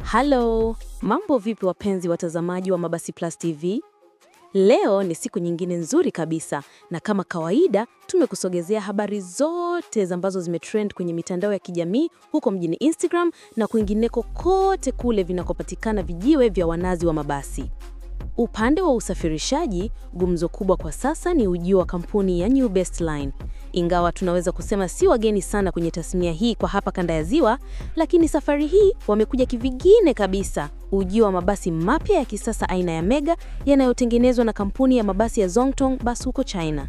Halo, mambo vipi wapenzi watazamaji wa Mabasi Plus TV? Leo ni siku nyingine nzuri kabisa na kama kawaida tumekusogezea habari zote ambazo zimetrend kwenye mitandao ya kijamii huko mjini Instagram na kwingineko kote kule vinakopatikana vijiwe vya wanazi wa mabasi. Upande wa usafirishaji, gumzo kubwa kwa sasa ni ujio wa kampuni ya New Best Line. Ingawa tunaweza kusema si wageni sana kwenye tasnia hii kwa hapa kanda ya Ziwa, lakini safari hii wamekuja kivingine kabisa. Ujio wa mabasi mapya ya kisasa aina ya Mega yanayotengenezwa na kampuni ya mabasi ya Zongtong Bus huko China.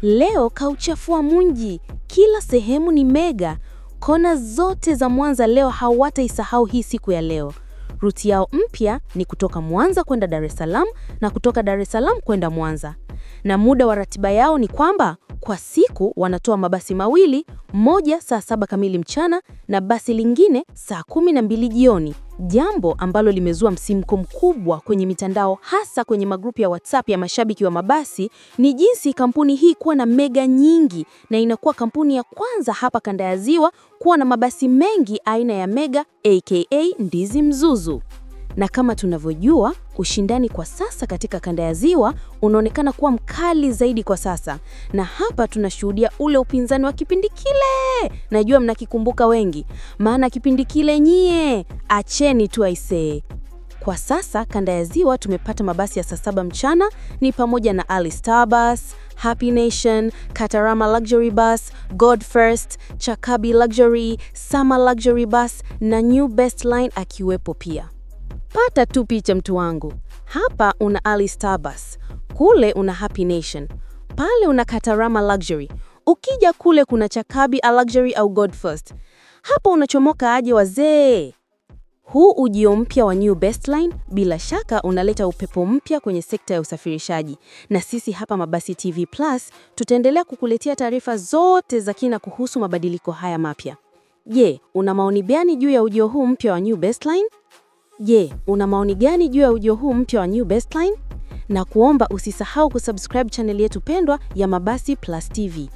Leo kauchafua munji, kila sehemu ni Mega. Kona zote za Mwanza leo hawataisahau hii siku ya leo. Ruti yao mpya ni kutoka Mwanza kwenda Dar es Salaam na kutoka Dar es Salaam kwenda Mwanza. Na muda wa ratiba yao ni kwamba kwa siku wanatoa mabasi mawili, moja saa 7 kamili mchana na basi lingine saa 12 jioni. Jambo ambalo limezua msimko mkubwa kwenye mitandao, hasa kwenye magrupu ya WhatsApp ya mashabiki wa mabasi, ni jinsi kampuni hii kuwa na Mega nyingi na inakuwa kampuni ya kwanza hapa kanda ya Ziwa kuwa na mabasi mengi aina ya Mega aka Ndizi Mzuzu. Na kama tunavyojua, ushindani kwa sasa katika kanda ya Ziwa unaonekana kuwa mkali zaidi kwa sasa. Na hapa tunashuhudia ule upinzani wa kipindi kile. Najua mnakikumbuka wengi. Maana kipindi kile nyie, acheni tu aisee. Kwa sasa kanda ya Ziwa tumepata mabasi ya saa 7 mchana ni pamoja na Ali Star Bus, Happy Nation, Katarama Luxury Bus, God First, Chakabi Luxury, Summer Luxury Bus na New Best Line akiwepo pia. Pata tu picha mtu wangu. Hapa una Ali Star Bus, kule una Happy Nation, pale una Katarama Luxury. Ukija kule kuna Chakabi a Luxury au God First. Hapa unachomoka aje wazee? Huu ujio mpya wa New Best Line bila shaka unaleta upepo mpya kwenye sekta ya usafirishaji. Na sisi hapa Mabasi TV Plus tutaendelea kukuletea taarifa zote za kina kuhusu mabadiliko haya mapya. Je, una maoni gani juu ya ujio huu mpya wa New Best Line? Na kuomba usisahau kusubscribe channel yetu pendwa ya Mabasi Plus TV.